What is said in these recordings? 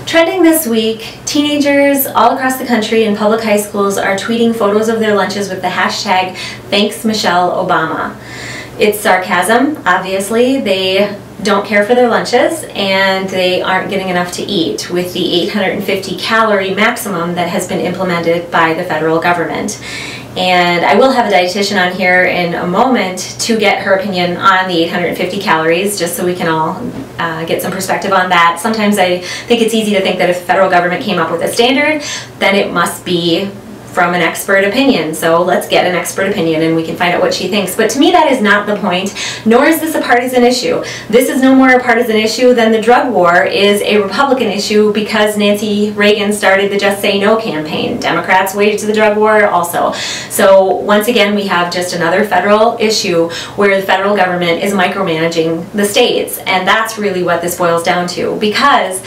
Trending this week, teenagers all across the country in public high schools are tweeting photos of their lunches with the hashtag Thanks Michelle Obama. It's sarcasm, obviously. They don't care for their lunches and they aren't getting enough to eat with the 850 calorie maximum that has been implemented by the federal government. And I will have a dietitian on here in a moment to get her opinion on the 850 calories, just so we can all get some perspective on that. Sometimes I think it's easy to think that if the federal government came up with a standard, then it must be from an expert opinion. So let's get an expert opinion and we can find out what she thinks. But to me, that is not the point, nor is this a partisan issue. This is no more a partisan issue than the drug war is a Republican issue because Nancy Reagan started the Just Say No campaign. Democrats waded to the drug war also. So once again, we have just another federal issue where the federal government is micromanaging the states. And that's really what this boils down to, because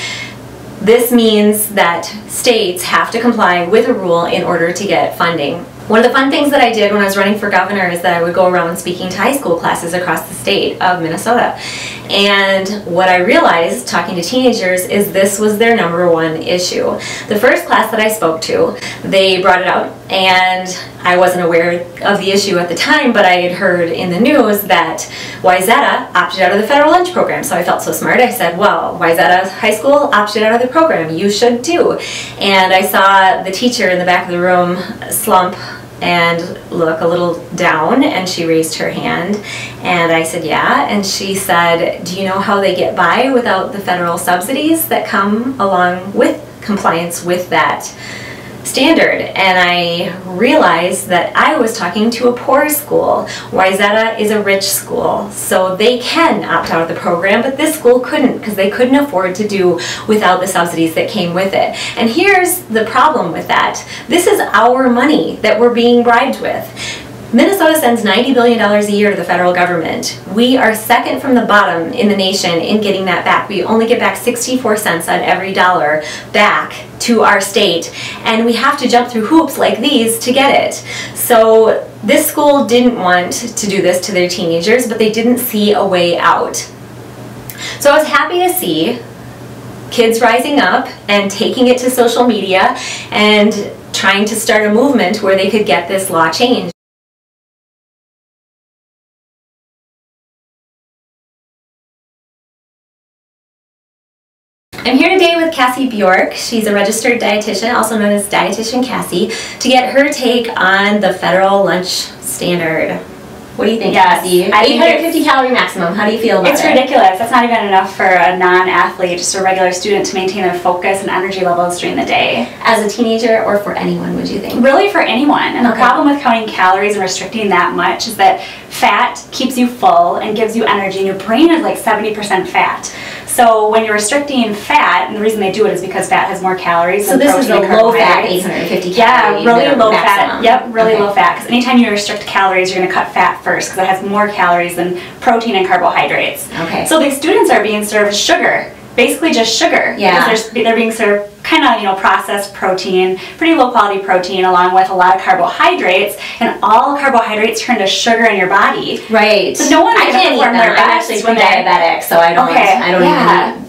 this means that states have to comply with a rule in order to get funding. One of the fun things that I did when I was running for governor is that I would go around speaking to high school classes across the state of Minnesota. And what I realized talking to teenagers is this was their #1 issue. The first class that I spoke to, they brought it up, and I wasn't aware of the issue at the time, but I had heard in the news that Wayzata opted out of the federal lunch program. So I felt so smart. I said, well, Wayzata High School opted out of the program. You should too. And I saw the teacher in the back of the room slump and look a little down, and she raised her hand and I said, yeah, and she said, do you know how they get by without the federal subsidies that come along with compliance with that standard? And I realized that I was talking to a poor school. Wayzata is a rich school, so they can opt out of the program, but this school couldn't because they couldn't afford to do without the subsidies that came with it. And here's the problem with that. This is our money that we're being bribed with. Minnesota sends $90 billion a year to the federal government. We are second from the bottom in the nation in getting that back. We only get back 64 cents on every dollar back to our state, and we have to jump through hoops like these to get it. So this school didn't want to do this to their teenagers, but they didn't see a way out. So I was happy to see kids rising up and taking it to social media and trying to start a movement where they could get this law changed. I'm here today with Cassie Bjork. She's a registered dietitian, also known as Dietician Cassie, to get her take on the federal lunch standard. What do you think, Cassie? 850 calorie maximum. How do you feel about it? It's ridiculous. That's not even enough for a non-athlete, just a regular student, to maintain their focus and energy levels during the day. As a teenager or for anyone, would you think? Really for anyone. And the problem with counting calories and restricting that much is that fat keeps you full and gives you energy, and your brain is like 70% fat. So when you're restricting fat, and the reason they do it is because fat has more calories than protein and carbohydrates. So this is a low-fat 850 calories. Yeah, really low fat. Yep, really low fat. Because anytime you restrict calories, you're going to cut fat first, because it has more calories than protein and carbohydrates. Okay. So these students are being served sugar, basically just sugar. Yeah. Because they're being served kind of, you know, processed protein, pretty low quality protein, along with a lot of carbohydrates, and all carbohydrates turn to sugar in your body. Right. So no one's going to perform their best. I'm actually pre-diabetic, so I don't even eat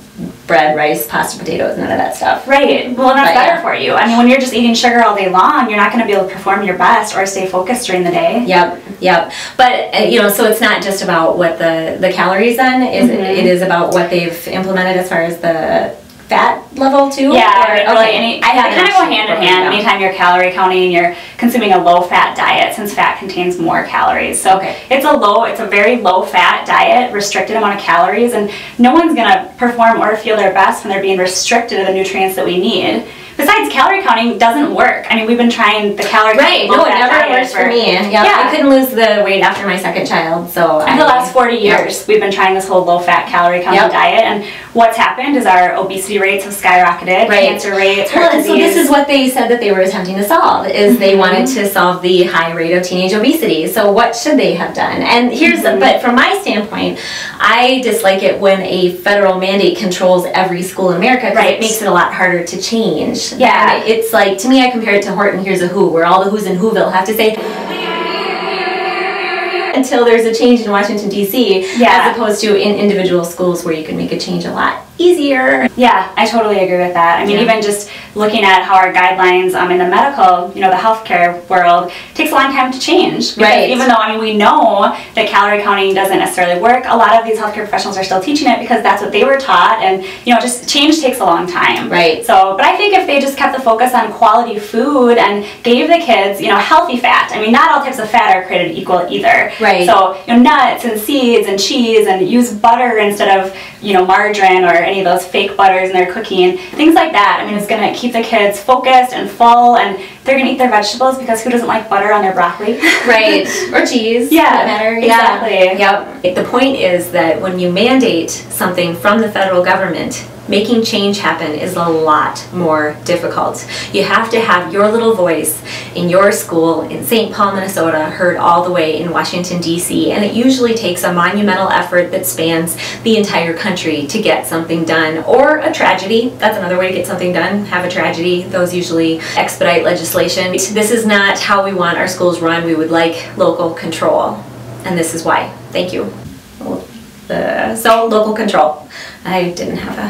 bread, rice, pasta, potatoes, none of that stuff. Right. Well, that's better for you. I mean, when you're just eating sugar all day long, you're not going to be able to perform your best or stay focused during the day. Yep, yep. But, you know, so it's not just about what the calories then, it is about what they've implemented as far as the fat level too? Yeah, really, they kind of go hand in hand. Anytime you're calorie counting, you're consuming a low-fat diet, since fat contains more calories. So it's a very low-fat diet, restricted amount of calories, and no one's gonna perform or feel their best when they're being restricted of the nutrients that we need. Besides, calorie counting doesn't work. I mean, we've been trying the calorie counting. No, it never works for me. I couldn't lose the weight after my second child, so in the last 40 years, we've been trying this whole low-fat calorie counting diet, and what's happened is our obesity rates have skyrocketed, cancer rates, heart disease. So this is what they said that they were attempting to solve, is they wanted to solve the high rate of teenage obesity. So what should they have done? And here's, but from my standpoint, I dislike it when a federal mandate controls every school in America, because it makes it a lot harder to change. Yeah. And it's like, to me, I compare it to Horton Here's a Who, where all the Who's in Whoville have to say until there's a change in Washington, D.C., as opposed to in individual schools where you can make a change a lot easier. Yeah, I totally agree with that. I mean, even just looking at how our guidelines in the medical, the healthcare world, takes a long time to change. Right. Even though, I mean, we know that calorie counting doesn't necessarily work, a lot of these healthcare professionals are still teaching it because that's what they were taught, and, just change takes a long time. Right. So, but I think if they just kept the focus on quality food and gave the kids, healthy fat. I mean, not all types of fat are created equal either. Right. So, nuts and seeds and cheese, and use butter instead of, margarine or any of those fake butters in their cooking, things like that. I mean, it's going to keep the kids focused and full, and they're going to eat their vegetables, because who doesn't like butter on their broccoli? Right. Or cheese. Yeah. For that matter. Exactly. Yep. The point is that when you mandate something from the federal government, making change happen is a lot more difficult. You have to have your little voice in your school in St. Paul, Minnesota, heard all the way in Washington, D.C., and it usually takes a monumental effort that spans the entire country to get something done, or a tragedy. That's another way to get something done, have a tragedy. Those usually expedite legislation. This is not how we want our schools run. We would like local control, and this is why. Thank you. So, local control. I didn't have a